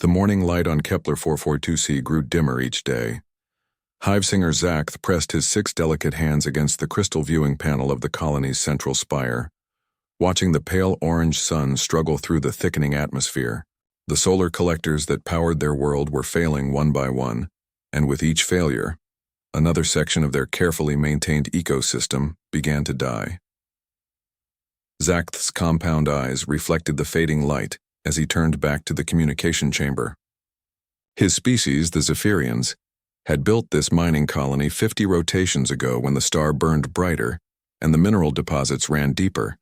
The morning light on Kepler 442c grew dimmer each day. Hivesinger Zakth pressed his 6 delicate hands against the crystal viewing panel of the colony's central spire, watching the pale orange sun struggle through the thickening atmosphere. The solar collectors that powered their world were failing one by one, and with each failure, another section of their carefully maintained ecosystem began to die. Zakth's compound eyes reflected the fading light as he turned back to the communication chamber. His species, the Zephyrians, had built this mining colony 50 rotations ago when the star burned brighter and the mineral deposits ran deeper.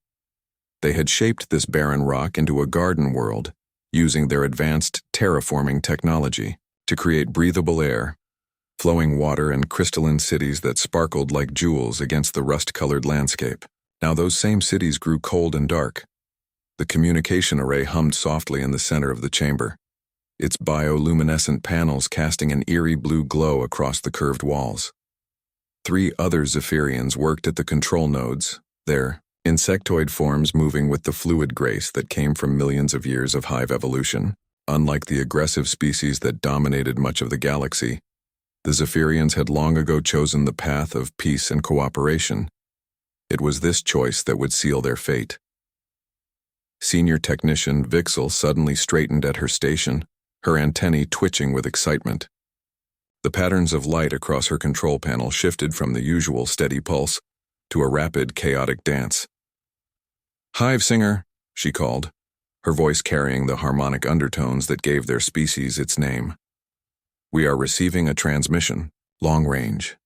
They had shaped this barren rock into a garden world, using their advanced terraforming technology to create breathable air, flowing water, and crystalline cities that sparkled like jewels against the rust-colored landscape. Now those same cities grew cold and dark. The communication array hummed softly in the center of the chamber, its bioluminescent panels casting an eerie blue glow across the curved walls. 3 other Zephyrians worked at the control nodes, their insectoid forms moving with the fluid grace that came from millions of years of hive evolution. Unlike the aggressive species that dominated much of the galaxy, the Zephyrians had long ago chosen the path of peace and cooperation. It was this choice that would seal their fate. Senior technician Vixel suddenly straightened at her station, her antennae twitching with excitement. The patterns of light across her control panel shifted from the usual steady pulse to a rapid, chaotic dance. "Hivesinger," she called, her voice carrying the harmonic undertones that gave their species its name. "We are receiving a transmission, long range.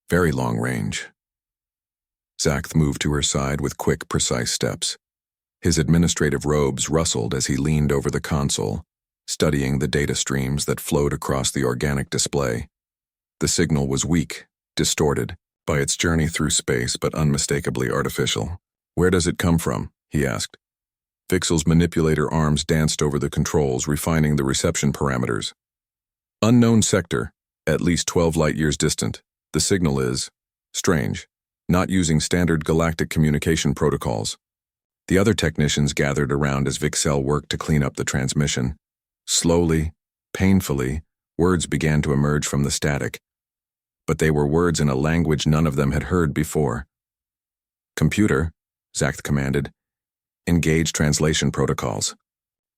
Very long range." Zakth moved to her side with quick, precise steps. His administrative robes rustled as he leaned over the console, studying the data streams that flowed across the organic display. The signal was weak, distorted, by its journey through space but unmistakably artificial. "Where does it come from?" he asked. Vixel's manipulator arms danced over the controls, refining the reception parameters. "Unknown sector, at least 12 light-years distant. The signal is strange, not using standard galactic communication protocols." The other technicians gathered around as Vixel worked to clean up the transmission. Slowly, painfully, words began to emerge from the static, but they were words in a language none of them had heard before. "Computer," Zakth commanded, "engage translation protocols."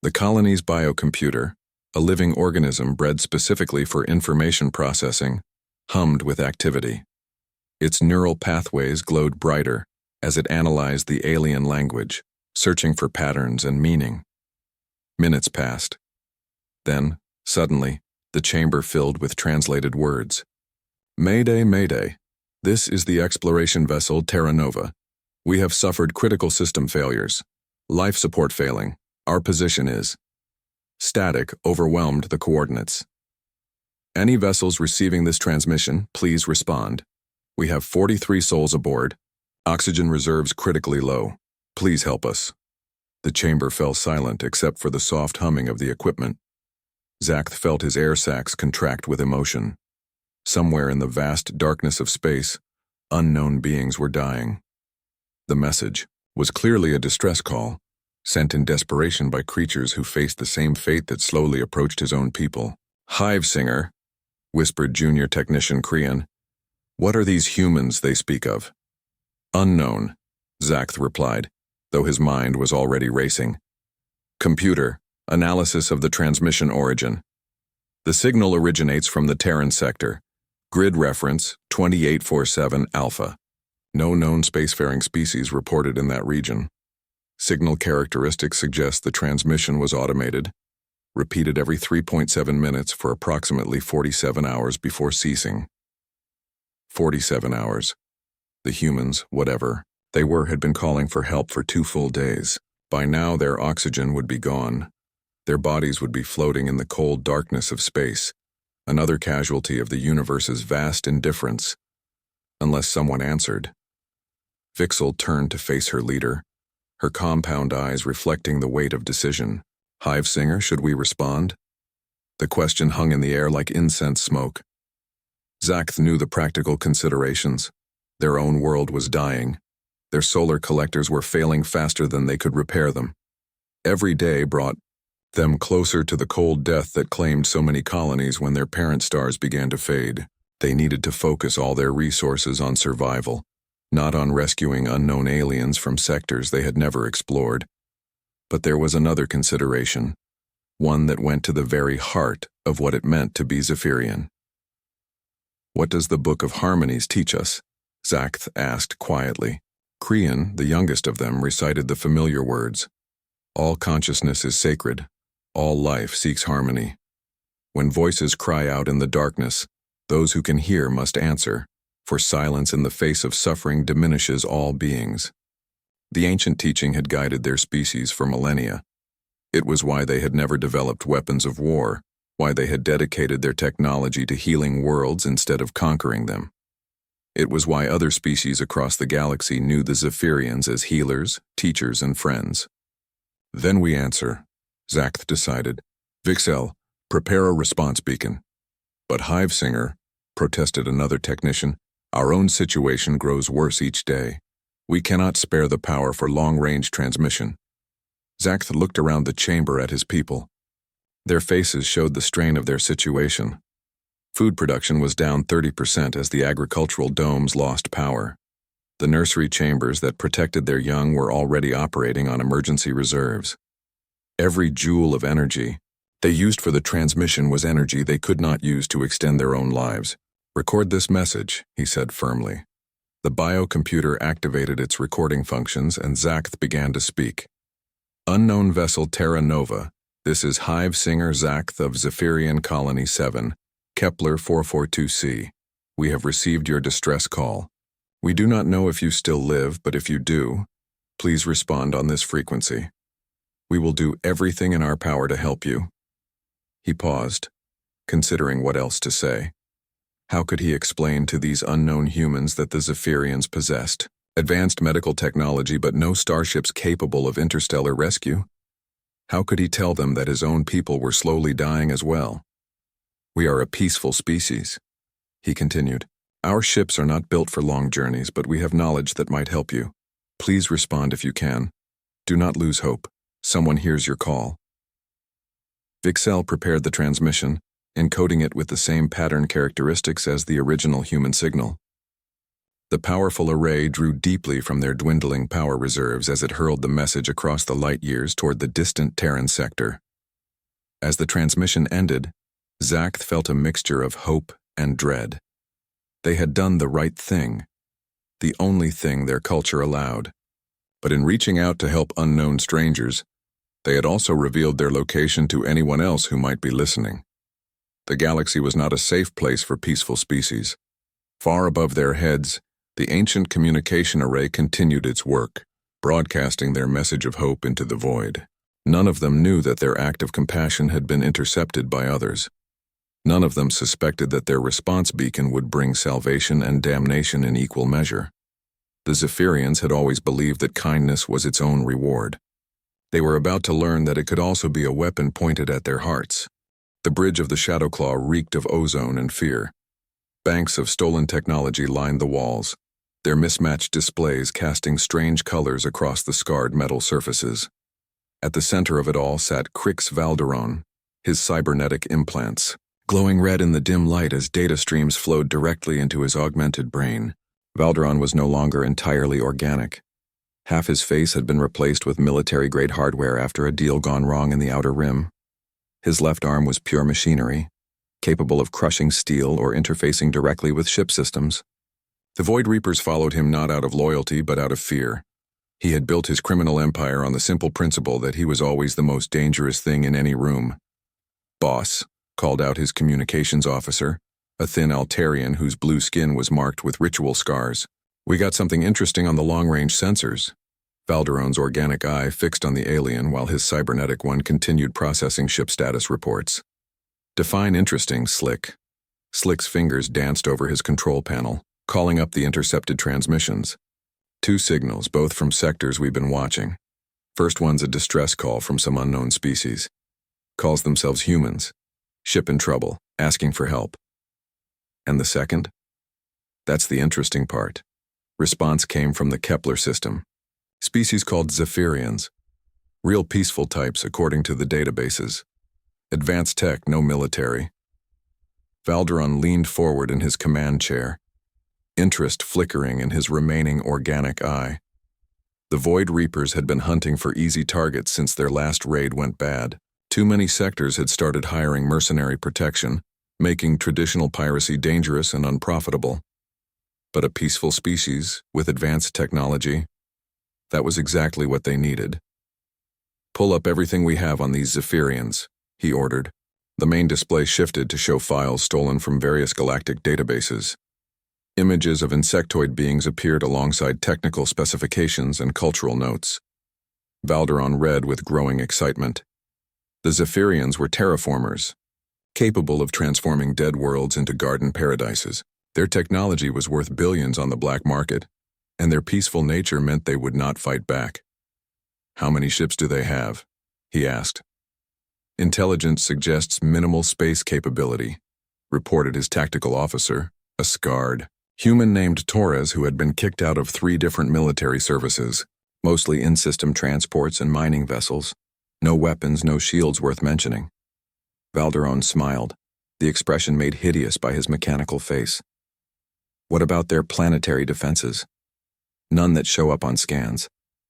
The colony's biocomputer, a living organism bred specifically for information processing, hummed with activity. Its neural pathways glowed brighter as it analyzed the alien language, searching for patterns and meaning. Minutes passed. Then, suddenly, the chamber filled with translated words. "Mayday, Mayday. This is the exploration vessel Terra Nova. We have suffered critical system failures. Life support failing. Our position is..." Static overwhelmed the coordinates. "Any vessels receiving this transmission, please respond. We have 43 souls aboard. Oxygen reserves critically low. Please help us." The chamber fell silent except for the soft humming of the equipment. Zakth felt his air sacs contract with emotion. Somewhere in the vast darkness of space, unknown beings were dying. The message was clearly a distress call, sent in desperation by creatures who faced the same fate that slowly approached his own people. "Hivesinger," whispered junior technician Crean. "What are these humans they speak of?" "Unknown," Zakth replied, though his mind was already racing. "Computer, analysis of the transmission origin. The signal originates from the Terran sector. Grid reference 2847 Alpha. No known spacefaring species reported in that region. Signal characteristics suggest the transmission was automated, repeated every 3.7 minutes for approximately 47 hours before ceasing." 47 hours. The humans, whatever they were, had been calling for help for 2 full days. By now their oxygen would be gone. Their bodies would be floating in the cold darkness of space, another casualty of the universe's vast indifference. Unless someone answered. Vixel turned to face her leader, her compound eyes reflecting the weight of decision. "Hivesinger, should we respond?" The question hung in the air like incense smoke. Zakth knew the practical considerations. Their own world was dying. Their solar collectors were failing faster than they could repair them. Every day brought them closer to the cold death that claimed so many colonies when their parent stars began to fade. They needed to focus all their resources on survival, not on rescuing unknown aliens from sectors they had never explored. But there was another consideration, one that went to the very heart of what it meant to be Zephyrian. "What does the Book of Harmonies teach us?" Zakth asked quietly. Krian, the youngest of them, recited the familiar words. "All consciousness is sacred. All life seeks harmony. When voices cry out in the darkness, those who can hear must answer, for silence in the face of suffering diminishes all beings." The ancient teaching had guided their species for millennia. It was why they had never developed weapons of war, why they had dedicated their technology to healing worlds instead of conquering them. It was why other species across the galaxy knew the Zephyrians as healers, teachers, and friends. "Then we answer," Zakth decided. "Vixel, prepare a response beacon." "But Hivesinger," protested another technician, "our own situation grows worse each day. We cannot spare the power for long-range transmission." Zakth looked around the chamber at his people. Their faces showed the strain of their situation. Food production was down 30% as the agricultural domes lost power. The nursery chambers that protected their young were already operating on emergency reserves. Every joule of energy they used for the transmission was energy they could not use to extend their own lives. "Record this message," he said firmly. The biocomputer activated its recording functions and Zakth began to speak. "Unknown vessel Terra Nova, this is Hivesinger Zakth of Zephyrian Colony 7, Kepler 442c. We have received your distress call. We do not know if you still live, but if you do, please respond on this frequency. We will do everything in our power to help you." He paused, considering what else to say. How could he explain to these unknown humans that the Zephyrians possessed advanced medical technology but no starships capable of interstellar rescue? How could he tell them that his own people were slowly dying as well? "We are a peaceful species," he continued. "Our ships are not built for long journeys, but we have knowledge that might help you. Please respond if you can. Do not lose hope. Someone hears your call." Vixel prepared the transmission, encoding it with the same pattern characteristics as the original human signal. The powerful array drew deeply from their dwindling power reserves as it hurled the message across the light years toward the distant Terran sector. As the transmission ended, Zakth felt a mixture of hope and dread. They had done the right thing, the only thing their culture allowed. But in reaching out to help unknown strangers, they had also revealed their location to anyone else who might be listening. The galaxy was not a safe place for peaceful species. Far above their heads, the ancient communication array continued its work, broadcasting their message of hope into the void. None of them knew that their act of compassion had been intercepted by others. None of them suspected that their response beacon would bring salvation and damnation in equal measure. The Zephyrians had always believed that kindness was its own reward. They were about to learn that it could also be a weapon pointed at their hearts. The bridge of the Shadowclaw reeked of ozone and fear. Banks of stolen technology lined the walls, their mismatched displays casting strange colors across the scarred metal surfaces. At the center of it all sat Crix Valderon, his cybernetic implants, glowing red in the dim light as data streams flowed directly into his augmented brain. Valderon was no longer entirely organic. Half his face had been replaced with military-grade hardware after a deal gone wrong in the Outer Rim. His left arm was pure machinery, capable of crushing steel or interfacing directly with ship systems. The Void Reapers followed him not out of loyalty but out of fear. He had built his criminal empire on the simple principle that he was always the most dangerous thing in any room. "Boss," called out his communications officer, a thin Altarian whose blue skin was marked with ritual scars. "We got something interesting on the long-range sensors." Valderon's organic eye fixed on the alien while his cybernetic one continued processing ship status reports. "Define interesting, Slick." Slick's fingers danced over his control panel, calling up the intercepted transmissions. 2 signals, both from sectors we've been watching. First one's a distress call from some unknown species. Calls themselves humans. Ship in trouble, asking for help. And the second? That's the interesting part. Response came from the Kepler system. Species called Zephyrians. Real peaceful types according to the databases. Advanced tech, no military. Valderon leaned forward in his command chair, interest flickering in his remaining organic eye. The Void Reapers had been hunting for easy targets since their last raid went bad. Too many sectors had started hiring mercenary protection, making traditional piracy dangerous and unprofitable. But a peaceful species with advanced technology, that was exactly what they needed. "Pull up everything we have on these Zephyrians," he ordered. The main display shifted to show files stolen from various galactic databases. Images of insectoid beings appeared alongside technical specifications and cultural notes. Valderon read with growing excitement. The Zephyrians were terraformers, capable of transforming dead worlds into garden paradises. Their technology was worth billions on the black market, and their peaceful nature meant they would not fight back. "How many ships do they have?" he asked. "Intelligence suggests minimal space capability," reported his tactical officer, a scarred human named Torres who had been kicked out of 3 different military services, mostly in-system transports and mining vessels. No weapons, no shields worth mentioning. Valderon smiled, the expression made hideous by his mechanical face. "What about their planetary defenses?" "None that show up on scans.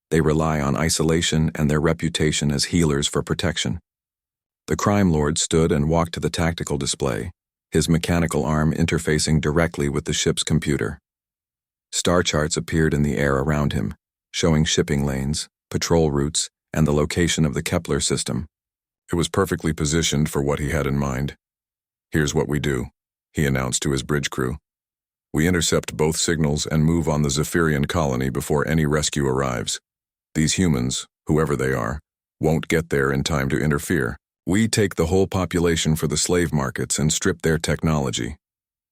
They rely on isolation and their reputation as healers for protection." The crime lord stood and walked to the tactical display, his mechanical arm interfacing directly with the ship's computer. Star charts appeared in the air around him, showing shipping lanes, patrol routes, and the location of the Kepler system. It was perfectly positioned for what he had in mind. "Here's what we do," he announced to his bridge crew. "We intercept both signals and move on the Zephyrian colony before any rescue arrives. These humans, whoever they are, won't get there in time to interfere. We take the whole population for the slave markets and strip their technology."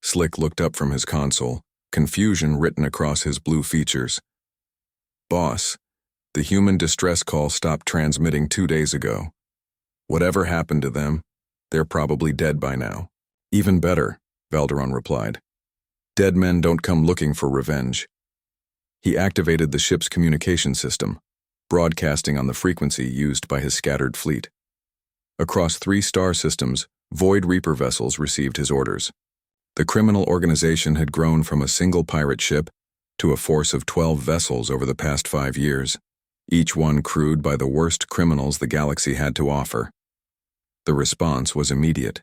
Slick looked up from his console, confusion written across his blue features. "Boss, the human distress call stopped transmitting 2 days ago. Whatever happened to them, they're probably dead by now." "Even better," Valderon replied. "Dead men don't come looking for revenge." He activated the ship's communication system, broadcasting on the frequency used by his scattered fleet. Across 3 star systems, Void Reaper vessels received his orders. The criminal organization had grown from a single pirate ship to a force of 12 vessels over the past 5 years, each one crewed by the worst criminals the galaxy had to offer. The response was immediate.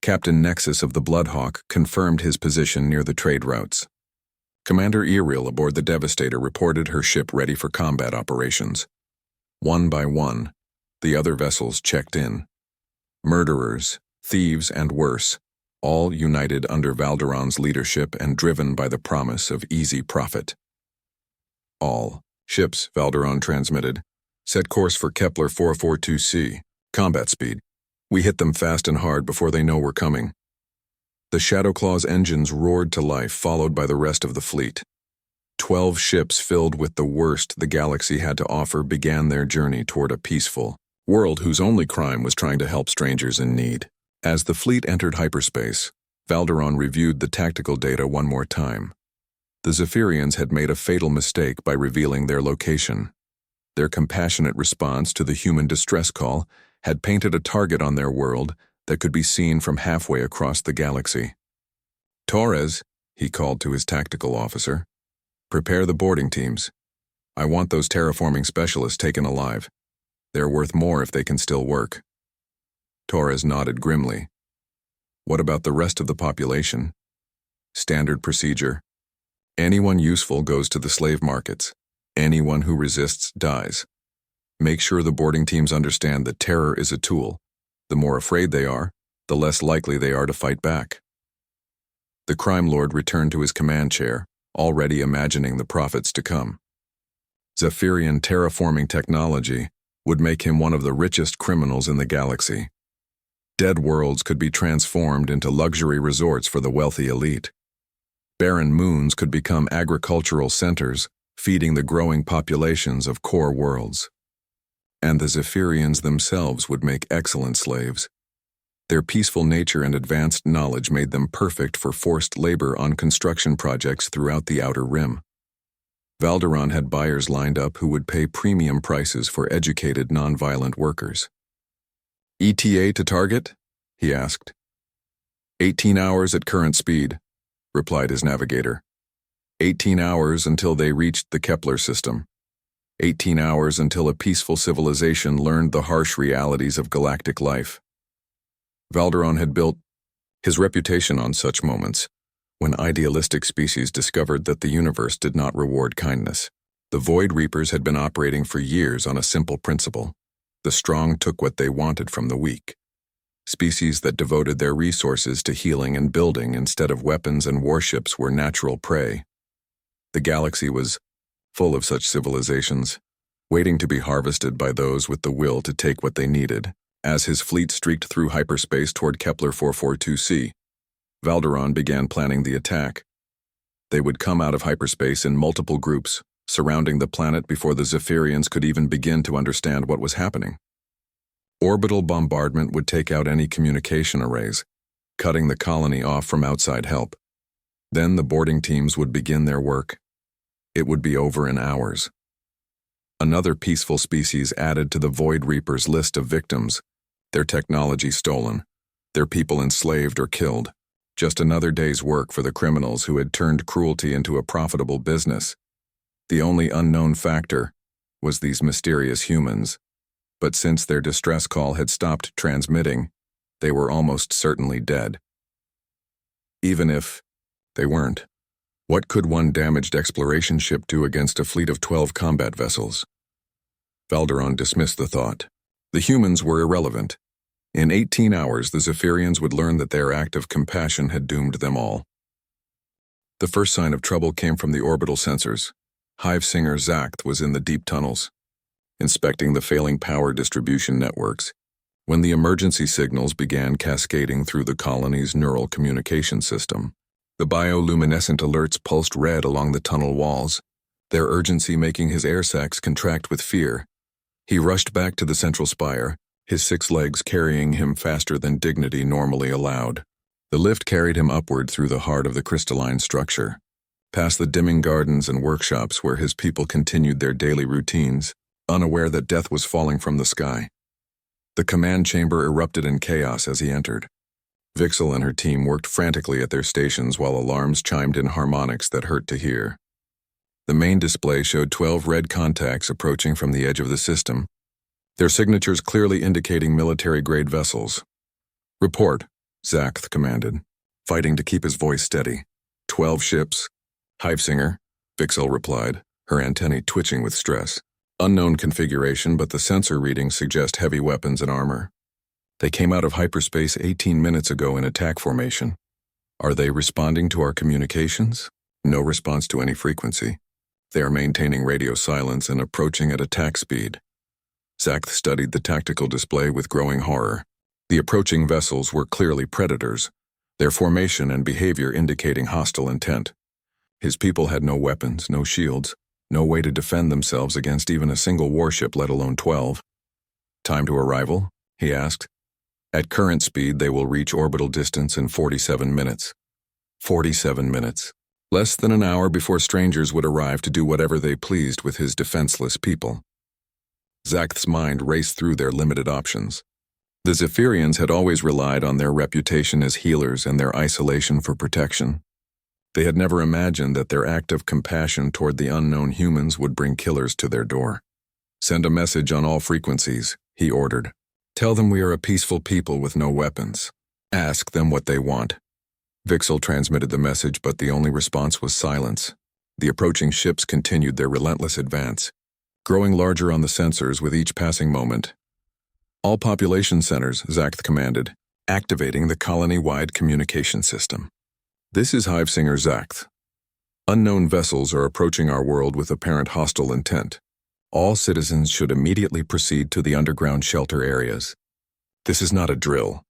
Captain Nexus of the Bloodhawk confirmed his position near the trade routes. Commander Iriel aboard the Devastator reported her ship ready for combat operations. One by one, the other vessels checked in. Murderers, thieves, and worse, all united under Valderon's leadership and driven by the promise of easy profit. "All ships," Valderon transmitted, "set course for Kepler 442C. Combat speed. We hit them fast and hard before they know we're coming." The Shadowclaw's engines roared to life, followed by the rest of the fleet. 12 ships filled with the worst the galaxy had to offer began their journey toward a peaceful world whose only crime was trying to help strangers in need. As the fleet entered hyperspace, Valderon reviewed the tactical data one more time. The Zephyrians had made a fatal mistake by revealing their location. Their compassionate response to the human distress call had painted a target on their world that could be seen from halfway across the galaxy. "Torres," he called to his tactical officer, "prepare the boarding teams. I want those terraforming specialists taken alive. They're worth more if they can still work." Torres nodded grimly. "What about the rest of the population?" "Standard procedure. Anyone useful goes to the slave markets. Anyone who resists dies. Make sure the boarding teams understand that terror is a tool. The more afraid they are, the less likely they are to fight back." The crime lord returned to his command chair, already imagining the profits to come. Zephyrian terraforming technology would make him one of the richest criminals in the galaxy. Dead worlds could be transformed into luxury resorts for the wealthy elite. Barren moons could become agricultural centers, feeding the growing populations of core worlds. And the Zephyrians themselves would make excellent slaves. Their peaceful nature and advanced knowledge made them perfect for forced labor on construction projects throughout the Outer Rim. Valderon had buyers lined up who would pay premium prices for educated, nonviolent workers. "ETA to target?" he asked. 18 hours at current speed, replied his navigator. 18 hours until they reached the Kepler system. 18 hours until a peaceful civilization learned the harsh realities of galactic life. Valderon had built his reputation on such moments, when idealistic species discovered that the universe did not reward kindness. The Void Reapers had been operating for years on a simple principle. The strong took what they wanted from the weak. Species that devoted their resources to healing and building instead of weapons and warships were natural prey. The galaxy was full of such civilizations, waiting to be harvested by those with the will to take what they needed. As his fleet streaked through hyperspace toward Kepler 442c, Valderon began planning the attack. They would come out of hyperspace in multiple groups, surrounding the planet before the Zephyrians could even begin to understand what was happening. Orbital bombardment would take out any communication arrays, cutting the colony off from outside help. Then the boarding teams would begin their work. It would be over in hours. Another peaceful species added to the Void Reapers' list of victims, their technology stolen, their people enslaved or killed. Just another day's work for the criminals who had turned cruelty into a profitable business. The only unknown factor was these mysterious humans, but since their distress call had stopped transmitting, they were almost certainly dead. Even if they weren't, what could one damaged exploration ship do against a fleet of 12 combat vessels? Valderon dismissed the thought. The humans were irrelevant. In 18 hours, the Zephyrians would learn that their act of compassion had doomed them all. The first sign of trouble came from the orbital sensors. Hive singer Zacht was in the deep tunnels, inspecting the failing power distribution networks, when the emergency signals began cascading through the colony's neural communication system. The bioluminescent alerts pulsed red along the tunnel walls, their urgency making his air sacs contract with fear. He rushed back to the central spire, his 6 legs carrying him faster than dignity normally allowed. The lift carried him upward through the heart of the crystalline structure, past the dimming gardens and workshops where his people continued their daily routines, unaware that death was falling from the sky. The command chamber erupted in chaos as he entered. Vixel and her team worked frantically at their stations while alarms chimed in harmonics that hurt to hear. The main display showed 12 red contacts approaching from the edge of the system, their signatures clearly indicating military-grade vessels. "Report," Zacht commanded, fighting to keep his voice steady. 12 ships. "Hivesinger," Vixel replied, her antennae twitching with stress. "Unknown configuration, but the sensor readings suggest heavy weapons and armor. They came out of hyperspace 18 minutes ago in attack formation. Are they responding to our communications? No response to any frequency. They are maintaining radio silence and approaching at attack speed." Zacht studied the tactical display with growing horror. The approaching vessels were clearly predators, their formation and behavior indicating hostile intent. His people had no weapons, no shields, no way to defend themselves against even a single warship, let alone 12. "Time to arrival?" he asked. "At current speed, they will reach orbital distance in 47 minutes. 47 minutes. Less than an hour before strangers would arrive to do whatever they pleased with his defenseless people." Zacht's mind raced through their limited options. The Zephyrians had always relied on their reputation as healers and their isolation for protection. They had never imagined that their act of compassion toward the unknown humans would bring killers to their door. "Send a message on all frequencies," he ordered. "Tell them we are a peaceful people with no weapons. Ask them what they want." Vixel transmitted the message, but the only response was silence. The approaching ships continued their relentless advance, growing larger on the sensors with each passing moment. "All population centers," Zacht commanded, activating the colony-wide communication system. "This is Hivesinger Zacht. Unknown vessels are approaching our world with apparent hostile intent. All citizens should immediately proceed to the underground shelter areas. This is not a drill."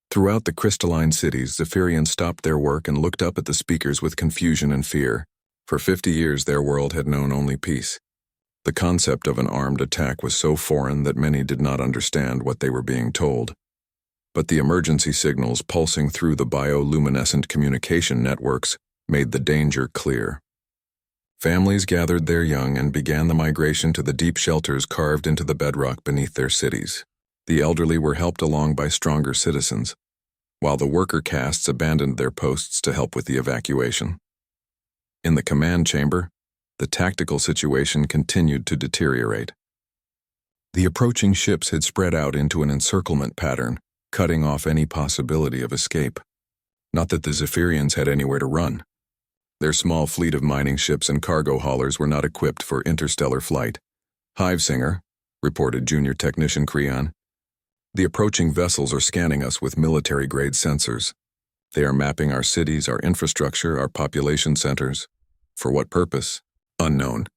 Throughout the crystalline cities, Zephyrians stopped their work and looked up at the speakers with confusion and fear. For 50 years, their world had known only peace. The concept of an armed attack was so foreign that many did not understand what they were being told. But the emergency signals pulsing through the bioluminescent communication networks made the danger clear. Families gathered their young and began the migration to the deep shelters carved into the bedrock beneath their cities. The elderly were helped along by stronger citizens, while the worker castes abandoned their posts to help with the evacuation. In the command chamber, the tactical situation continued to deteriorate. The approaching ships had spread out into an encirclement pattern, cutting off any possibility of escape. Not that the Zephyrians had anywhere to run. Their small fleet of mining ships and cargo haulers were not equipped for interstellar flight. Hivesinger, reported Junior Technician Creon, the approaching vessels are scanning us with military-grade sensors. They are mapping our cities, our infrastructure, our population centers. For what purpose? Unknown.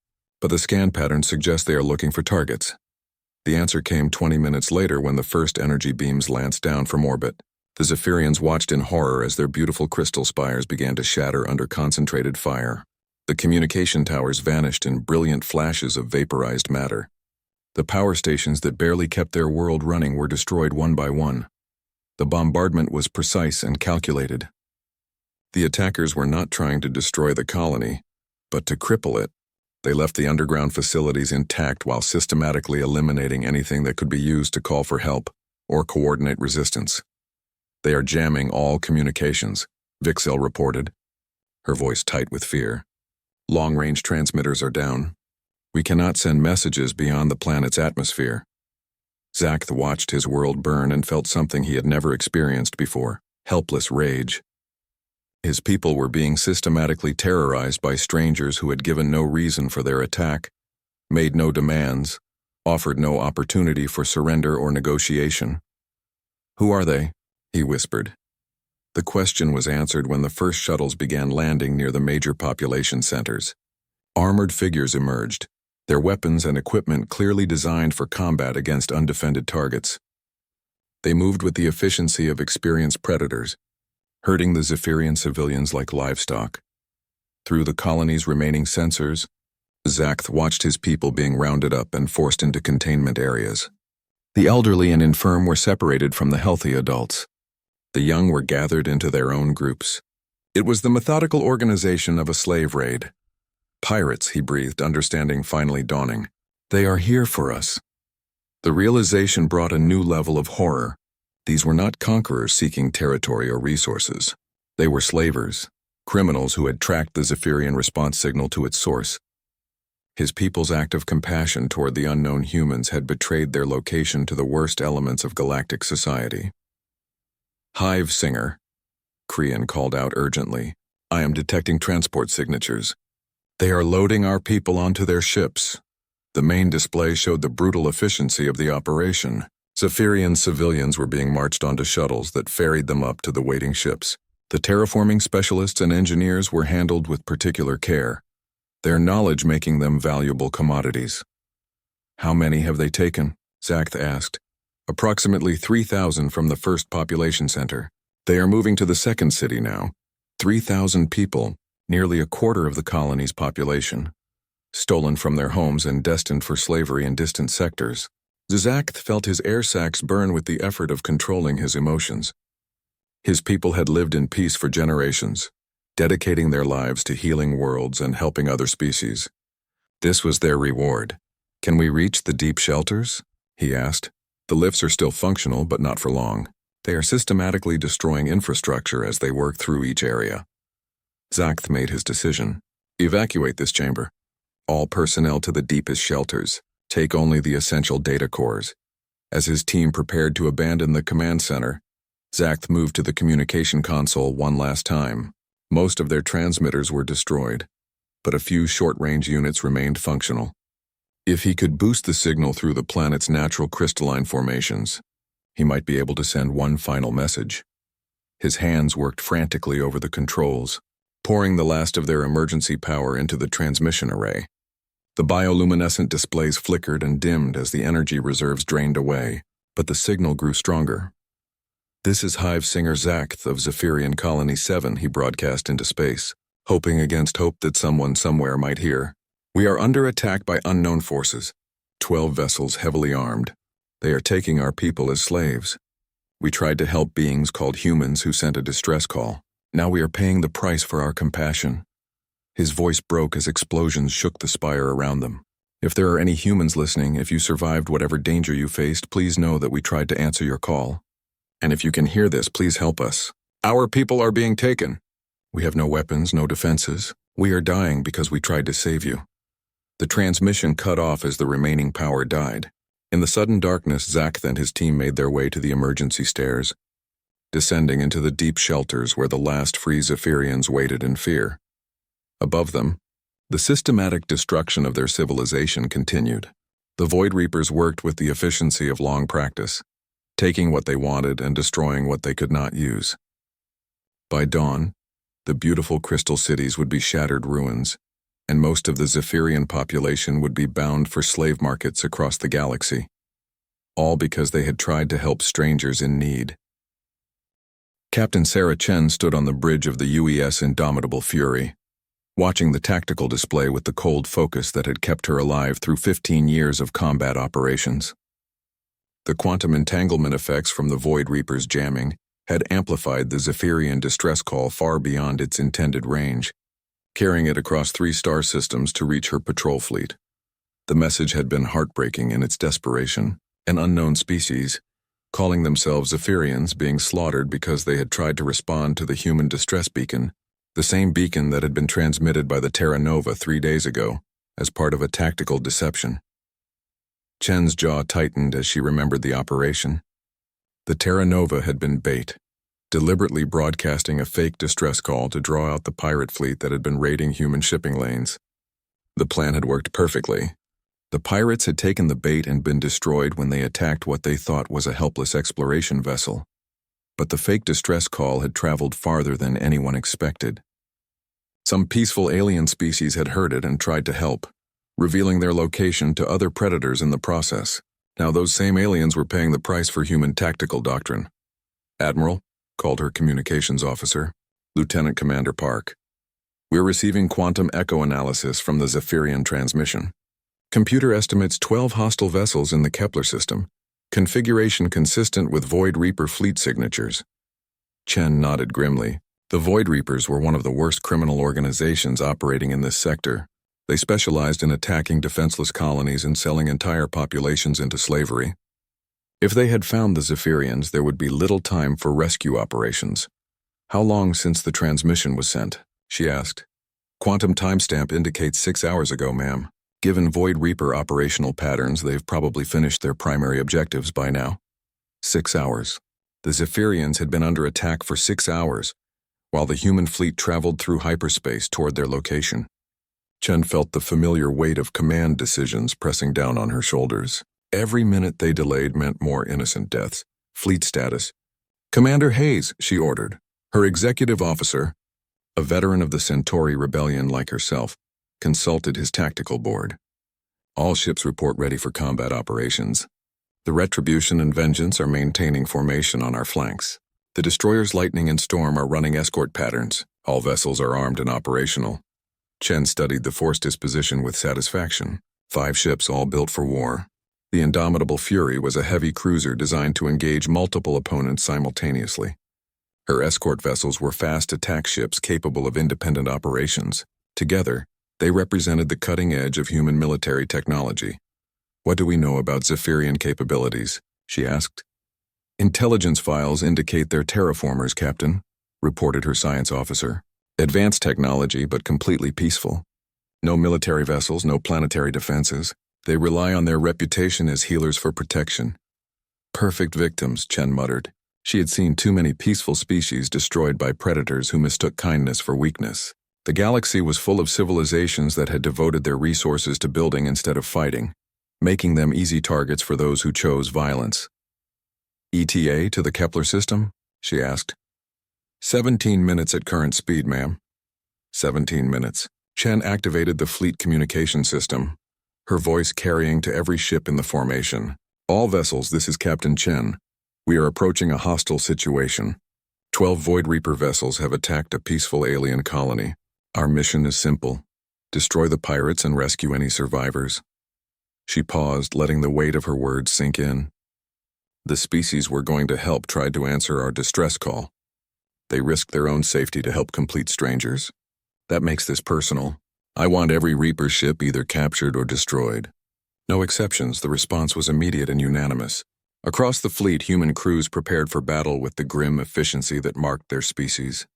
But the scan pattern suggests they are looking for targets. The answer came 20 minutes later when the first energy beams lanced down from orbit. The Zephyrians watched in horror as their beautiful crystal spires began to shatter under concentrated fire. The communication towers vanished in brilliant flashes of vaporized matter. The power stations that barely kept their world running were destroyed one by one. The bombardment was precise and calculated. The attackers were not trying to destroy the colony, but to cripple it. They left the underground facilities intact while systematically eliminating anything that could be used to call for help or coordinate resistance. They are jamming all communications, Vixel reported, her voice tight with fear. Long-range transmitters are down. We cannot send messages beyond the planet's atmosphere. Zack watched his world burn and felt something he had never experienced before, helpless rage. His people were being systematically terrorized by strangers who had given no reason for their attack, made no demands, offered no opportunity for surrender or negotiation. "Who are they?" he whispered. The question was answered when the first shuttles began landing near the major population centers. Armored figures emerged, their weapons and equipment clearly designed for combat against undefended targets. They moved with the efficiency of experienced predators, herding the Zephyrian civilians like livestock. Through the colony's remaining sensors, Zack watched his people being rounded up and forced into containment areas. The elderly and infirm were separated from the healthy adults. The young were gathered into their own groups. It was the methodical organization of a slave raid. "Pirates," he breathed, understanding finally dawning. "They are here for us." The realization brought a new level of horror. These were not conquerors seeking territory or resources. They were slavers, criminals who had tracked the Zephyrian response signal to its source. His people's act of compassion toward the unknown humans had betrayed their location to the worst elements of galactic society. "Hivesinger," Creon called out urgently. "I am detecting transport signatures. They are loading our people onto their ships." The main display showed the brutal efficiency of the operation. Zephyrian civilians were being marched onto shuttles that ferried them up to the waiting ships. The terraforming specialists and engineers were handled with particular care, their knowledge making them valuable commodities. "How many have they taken?" Zack asked. "Approximately 3,000 from the first population center. They are moving to the second city now. 3,000 people, nearly a quarter of the colony's population, stolen from their homes and destined for slavery in distant sectors." Zack felt his air sacs burn with the effort of controlling his emotions. His people had lived in peace for generations, dedicating their lives to healing worlds and helping other species. This was their reward. "Can we reach the deep shelters?" he asked. "The lifts are still functional, but not for long. They are systematically destroying infrastructure as they work through each area." Zack made his decision. "Evacuate this chamber. All personnel to the deepest shelters. Take only the essential data cores." As his team prepared to abandon the command center, Zack moved to the communication console one last time. Most of their transmitters were destroyed, but a few short-range units remained functional. If he could boost the signal through the planet's natural crystalline formations, he might be able to send one final message. His hands worked frantically over the controls, pouring the last of their emergency power into the transmission array. The bioluminescent displays flickered and dimmed as the energy reserves drained away, but the signal grew stronger. "This is Hivesinger Zack of Zephyrian Colony 7, he broadcast into space, hoping against hope that someone somewhere might hear. "We are under attack by unknown forces. 12 vessels heavily armed. They are taking our people as slaves. We tried to help beings called humans who sent a distress call. Now we are paying the price for our compassion. His voice broke as explosions shook the spire around them. If there are any humans listening, if you survived whatever danger you faced, please know that we tried to answer your call. And if you can hear this, please help us. Our people are being taken. We have no weapons, no defenses. We are dying because we tried to save you. The transmission cut off as the remaining power died. In the sudden darkness, Zach and his team made their way to the emergency stairs, descending into the deep shelters where the last free Zephyrians waited in fear. Above them, the systematic destruction of their civilization continued. The Void Reapers worked with the efficiency of long practice, taking what they wanted and destroying what they could not use. By dawn, the beautiful crystal cities would be shattered ruins, and most of the Zephyrian population would be bound for slave markets across the galaxy, all because they had tried to help strangers in need. Captain Sarah Chen stood on the bridge of the UES Indomitable Fury, watching the tactical display with the cold focus that had kept her alive through 15 years of combat operations. The quantum entanglement effects from the Void Reapers jamming had amplified the Zephyrian distress call far beyond its intended range, carrying it across 3 star systems to reach her patrol fleet. The message had been heartbreaking in its desperation. An unknown species, calling themselves Zephyrians, being slaughtered because they had tried to respond to the human distress beacon, the same beacon that had been transmitted by the Terra Nova 3 days ago as part of a tactical deception. Chen's jaw tightened as she remembered the operation. The Terra Nova had been bait, deliberately broadcasting a fake distress call to draw out the pirate fleet that had been raiding human shipping lanes. The plan had worked perfectly. The pirates had taken the bait and been destroyed when they attacked what they thought was a helpless exploration vessel. But the fake distress call had traveled farther than anyone expected. Some peaceful alien species had heard it and tried to help, revealing their location to other predators in the process. Now those same aliens were paying the price for human tactical doctrine. "Admiral," called her communications officer, Lieutenant Commander Park. "We're receiving quantum echo analysis from the Zephyrian transmission. Computer estimates 12 hostile vessels in the Kepler system, configuration consistent with Void Reaper fleet signatures." Chen nodded grimly. The Void Reapers were one of the worst criminal organizations operating in this sector. They specialized in attacking defenseless colonies and selling entire populations into slavery. If they had found the Zephyrians, there would be little time for rescue operations. "How long since the transmission was sent?" she asked. "Quantum timestamp indicates 6 hours ago, ma'am. Given Void Reaper operational patterns, they've probably finished their primary objectives by now." 6 hours. The Zephyrians had been under attack for 6 hours, while the human fleet traveled through hyperspace toward their location. Chen felt the familiar weight of command decisions pressing down on her shoulders. Every minute they delayed meant more innocent deaths. "Fleet status." "Commander Hayes," she ordered. Her executive officer, a veteran of the Centauri rebellion like herself, consulted his tactical board. "All ships report ready for combat operations. The Retribution and Vengeance are maintaining formation on our flanks. The destroyers Lightning and Storm are running escort patterns. All vessels are armed and operational." Chen studied the force disposition with satisfaction. 5 ships, all built for war. The Indomitable Fury was a heavy cruiser designed to engage multiple opponents simultaneously. Her escort vessels were fast attack ships capable of independent operations. Together, they represented the cutting edge of human military technology. "What do we know about Zephyrian capabilities?" she asked. "Intelligence files indicate they're terraformers, Captain," reported her science officer. "Advanced technology, but completely peaceful. No military vessels, no planetary defenses. They rely on their reputation as healers for protection." "Perfect victims," Chen muttered. She had seen too many peaceful species destroyed by predators who mistook kindness for weakness. The galaxy was full of civilizations that had devoted their resources to building instead of fighting, making them easy targets for those who chose violence. "ETA to the Kepler system?" she asked. 17 minutes at current speed, ma'am." 17 minutes. Chen activated the fleet communication system, her voice carrying to every ship in the formation. "All vessels, this is Captain Chen. We are approaching a hostile situation. 12 Void Reaper vessels have attacked a peaceful alien colony. Our mission is simple: destroy the pirates and rescue any survivors." She paused, letting the weight of her words sink in. The species we're going to help tried to answer our distress call. They risked their own safety to help complete strangers. That makes this personal. I want every Reaper ship either captured or destroyed. No exceptions, the response was immediate and unanimous. Across the fleet, human crews prepared for battle with the grim efficiency that marked their species.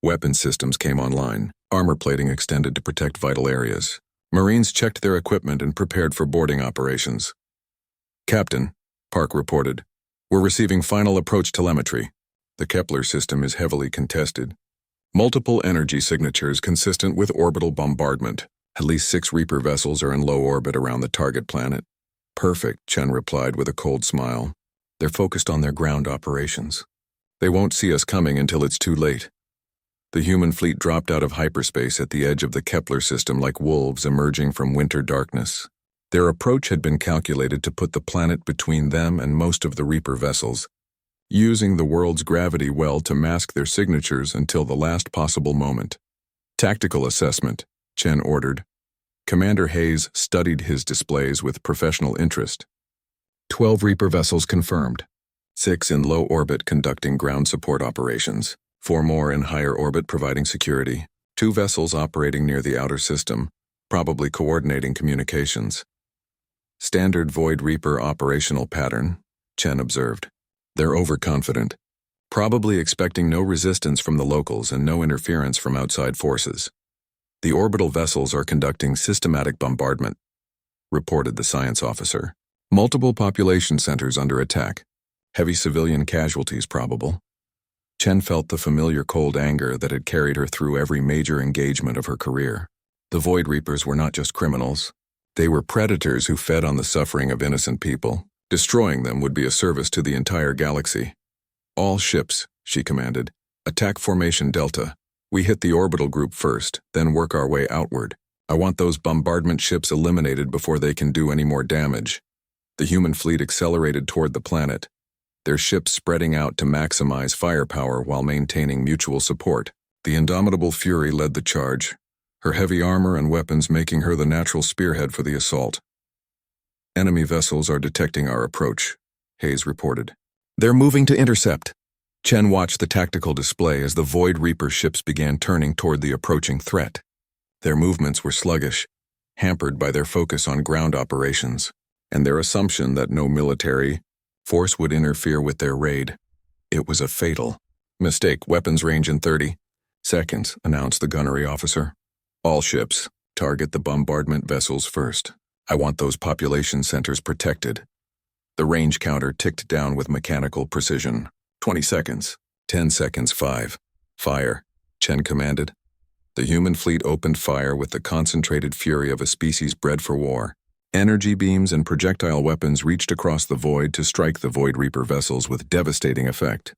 Weapon systems came online, armor plating extended to protect vital areas. Marines checked their equipment and prepared for boarding operations. Captain, Park reported, we're receiving final approach telemetry. The Kepler system is heavily contested. Multiple energy signatures consistent with orbital bombardment. At least 6 Reaper vessels are in low orbit around the target planet. Perfect, Chen replied with a cold smile. They're focused on their ground operations. They won't see us coming until it's too late. The human fleet dropped out of hyperspace at the edge of the Kepler system like wolves emerging from winter darkness. Their approach had been calculated to put the planet between them and most of the Reaper vessels, using the world's gravity well to mask their signatures until the last possible moment. Tactical assessment, Chen ordered. Commander Hayes studied his displays with professional interest. 12 Reaper vessels confirmed. 6 in low orbit conducting ground support operations. 4 more in higher orbit providing security. 2 vessels operating near the outer system, probably coordinating communications. Standard Void Reaper operational pattern, Chen observed. They're overconfident, probably expecting no resistance from the locals and no interference from outside forces. The orbital vessels are conducting systematic bombardment, reported the science officer. Multiple population centers under attack. Heavy civilian casualties probable. Chen felt the familiar cold anger that had carried her through every major engagement of her career. The Void Reapers were not just criminals. They were predators who fed on the suffering of innocent people. Destroying them would be a service to the entire galaxy. All ships, she commanded. Attack formation Delta. We hit the orbital group first, then work our way outward. I want those bombardment ships eliminated before they can do any more damage. The human fleet accelerated toward the planet, their ships spreading out to maximize firepower while maintaining mutual support. The indomitable Fury led the charge, her heavy armor and weapons making her the natural spearhead for the assault. Enemy vessels are detecting our approach, Hayes reported. They're moving to intercept. Chen watched the tactical display as the Void Reaper ships began turning toward the approaching threat. Their movements were sluggish, hampered by their focus on ground operations, and their assumption that no military force would interfere with their raid. It was a fatal mistake. Weapons range in 30 seconds, announced the gunnery officer. All ships, target the bombardment vessels first. I want those population centers protected. The range counter ticked down with mechanical precision. 20 seconds. 10 seconds. 5. Fire, Chen commanded. The human fleet opened fire with the concentrated fury of a species bred for war. Energy beams and projectile weapons reached across the void to strike the Void Reaper vessels with devastating effect.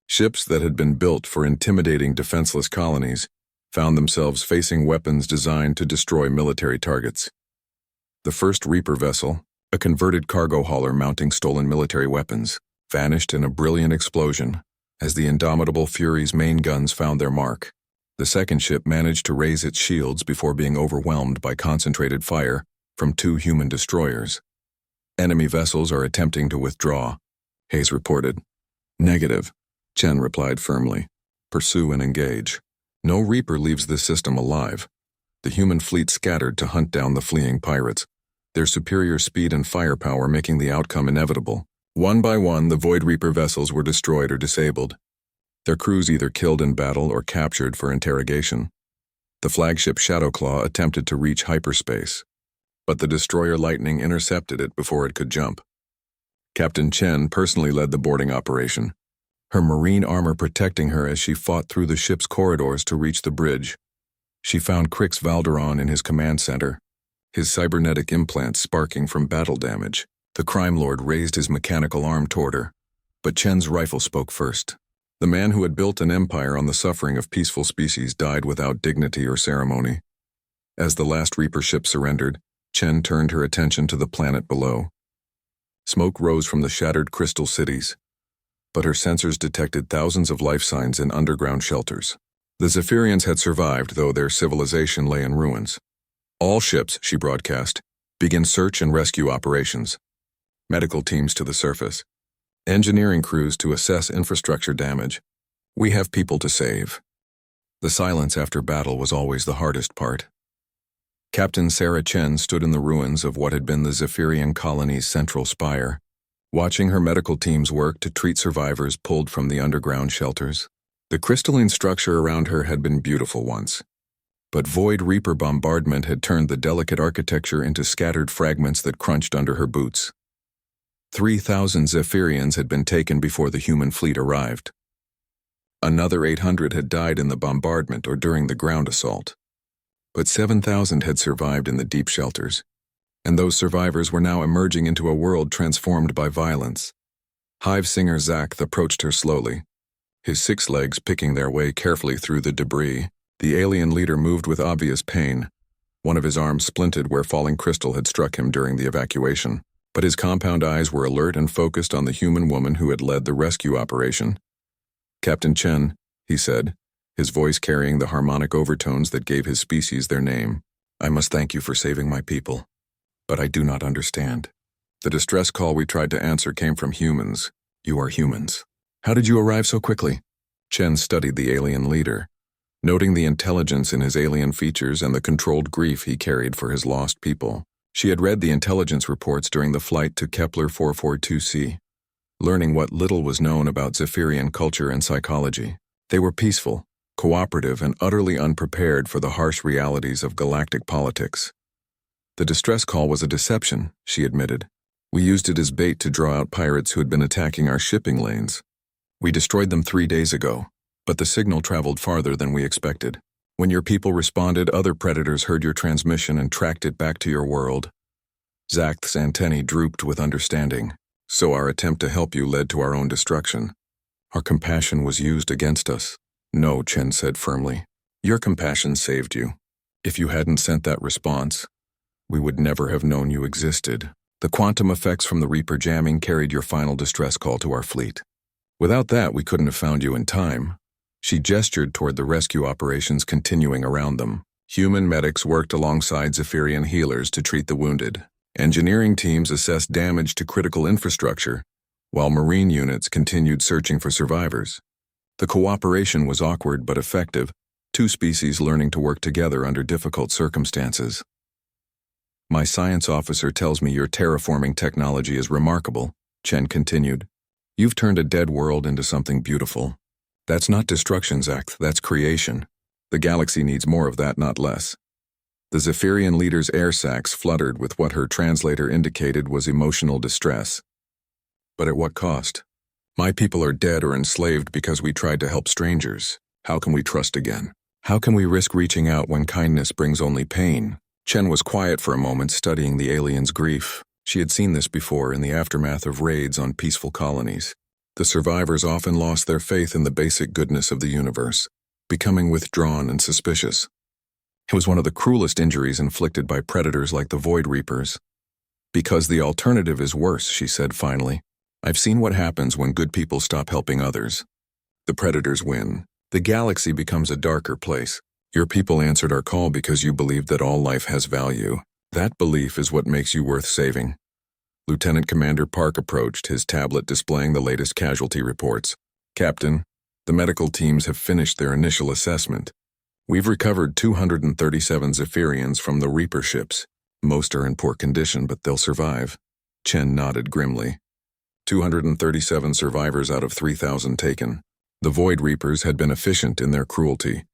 Ships that had been built for intimidating defenseless colonies found themselves facing weapons designed to destroy military targets. The first Reaper vessel, a converted cargo hauler mounting stolen military weapons, vanished in a brilliant explosion as the indomitable Fury's main guns found their mark. The second ship managed to raise its shields before being overwhelmed by concentrated fire from 2 human destroyers. Enemy vessels are attempting to withdraw, Hayes reported. Negative, Chen replied firmly. Pursue and engage. No Reaper leaves this system alive. The human fleet scattered to hunt down the fleeing pirates, their superior speed and firepower making the outcome inevitable. One by one, the Void Reaper vessels were destroyed or disabled, their crews either killed in battle or captured for interrogation. The flagship Shadowclaw attempted to reach hyperspace, but the destroyer Lightning intercepted it before it could jump. Captain Chen personally led the boarding operation, her marine armor protecting her as she fought through the ship's corridors to reach the bridge. She found Crix Valderon in his command center, his cybernetic implants sparking from battle damage. The crime lord raised his mechanical arm toward her, but Chen's rifle spoke first. The man who had built an empire on the suffering of peaceful species died without dignity or ceremony. As the last Reaper ship surrendered, Chen turned her attention to the planet below. Smoke rose from the shattered crystal cities, but her sensors detected thousands of life signs in underground shelters. The Zephyrians had survived, though their civilization lay in ruins. All ships, she broadcast, begin search and rescue operations. Medical teams to the surface. Engineering crews to assess infrastructure damage. We have people to save. The silence after battle was always the hardest part. Captain Sarah Chen stood in the ruins of what had been the Zephyrian colony's central spire, watching her medical teams work to treat survivors pulled from the underground shelters. The crystalline structure around her had been beautiful once, but Void Reaper bombardment had turned the delicate architecture into scattered fragments that crunched under her boots. 3,000 Zephyrians had been taken before the human fleet arrived. Another 800 had died in the bombardment or during the ground assault. But 7,000 had survived in the deep shelters, and those survivors were now emerging into a world transformed by violence. Hive singer Zach approached her slowly, his 6 legs picking their way carefully through the debris. The alien leader moved with obvious pain. One of his arms splinted where falling crystal had struck him during the evacuation, but his compound eyes were alert and focused on the human woman who had led the rescue operation. "Captain Chen," he said, his voice carrying the harmonic overtones that gave his species their name, "I must thank you for saving my people. But I do not understand. The distress call we tried to answer came from humans. You are humans. How did you arrive so quickly?" Chen studied the alien leader, noting the intelligence in his alien features and the controlled grief he carried for his lost people. She had read the intelligence reports during the flight to Kepler 442c, learning what little was known about Zephyrian culture and psychology. They were peaceful, cooperative, and utterly unprepared for the harsh realities of galactic politics. "The distress call was a deception," she admitted. "We used it as bait to draw out pirates who had been attacking our shipping lanes. We destroyed them 3 days ago, but the signal traveled farther than we expected. When your people responded, other predators heard your transmission and tracked it back to your world." Zach's antennae drooped with understanding. "So our attempt to help you led to our own destruction. Our compassion was used against us." "No," Chen said firmly. "Your compassion saved you. If you hadn't sent that response, we would never have known you existed. The quantum effects from the Reaper jamming carried your final distress call to our fleet. Without that, we couldn't have found you in time." She gestured toward the rescue operations continuing around them. Human medics worked alongside Zephyrian healers to treat the wounded. Engineering teams assessed damage to critical infrastructure, while marine units continued searching for survivors. The cooperation was awkward but effective, 2 species learning to work together under difficult circumstances. "My science officer tells me your terraforming technology is remarkable," Chen continued. "You've turned a dead world into something beautiful. That's not destruction, Zach, that's creation. The galaxy needs more of that, not less." The Zephyrian leader's air sacs fluttered with what her translator indicated was emotional distress. "But at what cost? My people are dead or enslaved because we tried to help strangers. How can we trust again? How can we risk reaching out when kindness brings only pain?" Chen was quiet for a moment, studying the alien's grief. She had seen this before in the aftermath of raids on peaceful colonies. The survivors often lost their faith in the basic goodness of the universe, becoming withdrawn and suspicious. It was one of the cruelest injuries inflicted by predators like the Void Reapers. "Because the alternative is worse," she said finally. "I've seen what happens when good people stop helping others. The predators win. The galaxy becomes a darker place. Your people answered our call because you believed that all life has value. That belief is what makes you worth saving." Lieutenant Commander Park approached, his tablet displaying the latest casualty reports. "Captain, the medical teams have finished their initial assessment. We've recovered 237 Zephyrians from the Reaper ships. Most are in poor condition, but they'll survive." Chen nodded grimly. 237 survivors out of 3,000 taken. The Void Reapers had been efficient in their cruelty,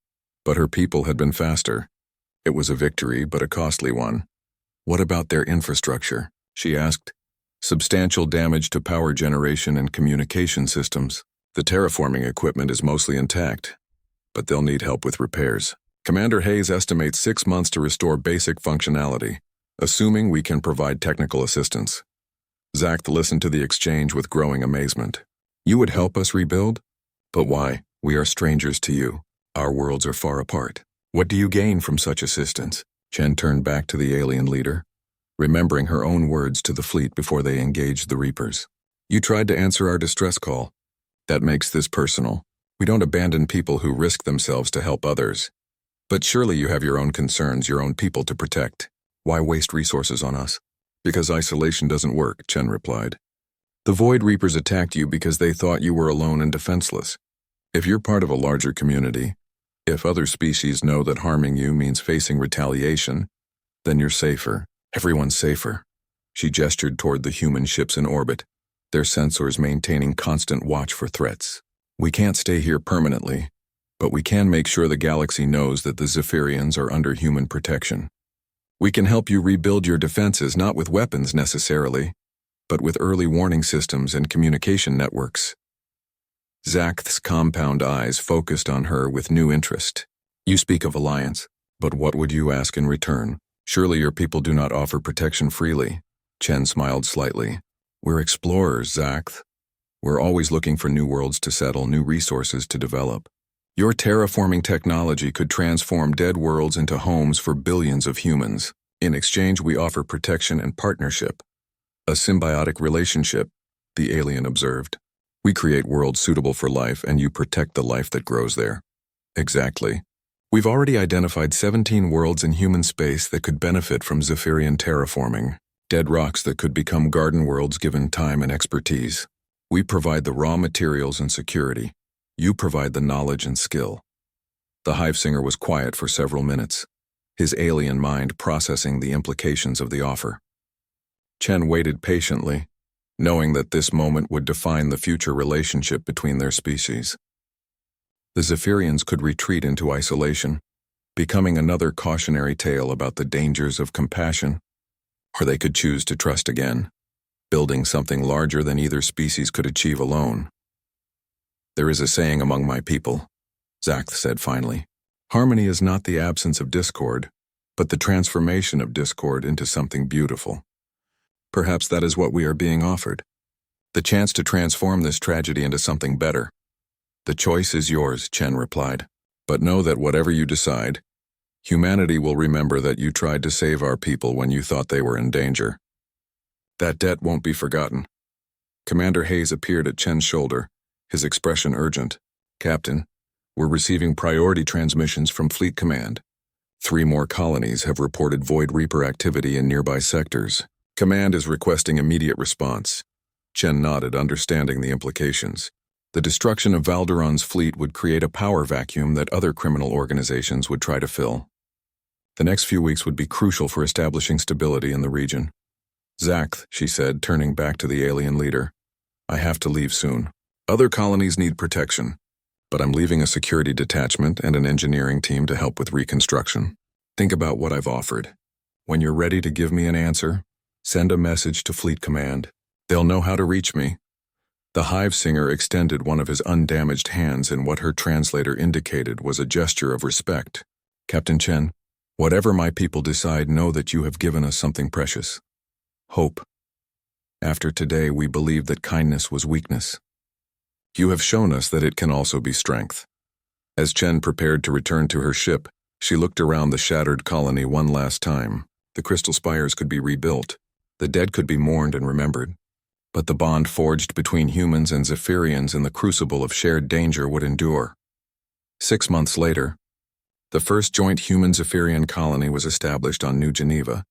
but her people had been faster. It was a victory, but a costly one. "What about their infrastructure?" she asked. "Substantial damage to power generation and communication systems. The terraforming equipment is mostly intact, but they'll need help with repairs. Commander Hayes estimates 6 months to restore basic functionality, assuming we can provide technical assistance." Zach listened to the exchange with growing amazement. "You would help us rebuild? But why? We are strangers to you. Our worlds are far apart. What do you gain from such assistance?" Chen turned back to the alien leader, remembering her own words to the fleet before they engaged the Reapers. "You tried to answer our distress call. That makes this personal. We don't abandon people who risk themselves to help others. But surely you have your own concerns, your own people to protect. Why waste resources on us?" "Because isolation doesn't work," Chen replied. "The Void Reapers attacked you because they thought you were alone and defenseless. If you're part of a larger community, If other species know that harming you means facing retaliation, then you're safer. Everyone's safer. She gestured toward the human ships in orbit, their sensors maintaining constant watch for threats. We can't stay here permanently, but we can make sure the galaxy knows that the Zephyrians are under human protection. We can help you rebuild your defenses not with weapons necessarily, but with early warning systems and communication networks. Zakth's compound eyes focused on her with new interest. You speak of alliance, but what would you ask in return? Surely your people do not offer protection freely. Chen smiled slightly. We're explorers, Zakth. We're always looking for new worlds to settle, new resources to develop. Your terraforming technology could transform dead worlds into homes for billions of humans. In exchange, we offer protection and partnership. A symbiotic relationship, the alien observed. We create worlds suitable for life, and you protect the life that grows there. Exactly. We've already identified 17 worlds in human space that could benefit from Zephyrian terraforming. Dead rocks that could become garden worlds given time and expertise. We provide the raw materials and security. You provide the knowledge and skill. The hive singer was quiet for several minutes, his alien mind processing the implications of the offer. Chen waited patiently, knowing that this moment would define the future relationship between their species. The Zephyrians could retreat into isolation, becoming another cautionary tale about the dangers of compassion, or they could choose to trust again, building something larger than either species could achieve alone. There is a saying among my people, Zakth said finally. Harmony is not the absence of discord, but the transformation of discord into something beautiful. Perhaps that is what we are being offered. The chance to transform this tragedy into something better. The choice is yours, Chen replied. But know that whatever you decide, humanity will remember that you tried to save our people when you thought they were in danger. That debt won't be forgotten. Commander Hayes appeared at Chen's shoulder, his expression urgent. Captain, we're receiving priority transmissions from Fleet Command. 3 more colonies have reported Void Reaper activity in nearby sectors. Command is requesting immediate response. Chen nodded, understanding the implications. The destruction of Valderon's fleet would create a power vacuum that other criminal organizations would try to fill. The next few weeks would be crucial for establishing stability in the region. Zakth, she said, turning back to the alien leader. I have to leave soon. Other colonies need protection, but I'm leaving a security detachment and an engineering team to help with reconstruction. Think about what I've offered. When you're ready to give me an answer, send a message to Fleet Command. They'll know how to reach me. The hive singer extended one of his undamaged hands, and what her translator indicated was a gesture of respect. Captain Chen, whatever my people decide, know that you have given us something precious. Hope. After today, we believed that kindness was weakness. You have shown us that it can also be strength. As Chen prepared to return to her ship, she looked around the shattered colony one last time. The crystal spires could be rebuilt. The dead could be mourned and remembered. But the bond forged between humans and Zephyrians in the crucible of shared danger would endure. 6 months later, the first joint human-Zephyrian colony was established on New Geneva,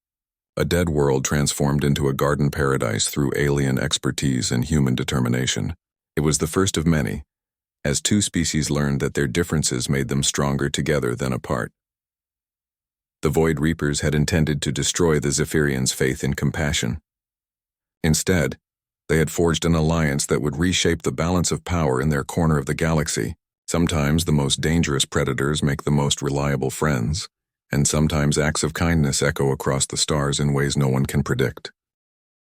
a dead world transformed into a garden paradise through alien expertise and human determination. It was the first of many, as 2 species learned that their differences made them stronger together than apart. The Void Reapers had intended to destroy the Zephyrians' faith in compassion. Instead, they had forged an alliance that would reshape the balance of power in their corner of the galaxy. Sometimes the most dangerous predators make the most reliable friends, and sometimes acts of kindness echo across the stars in ways no one can predict.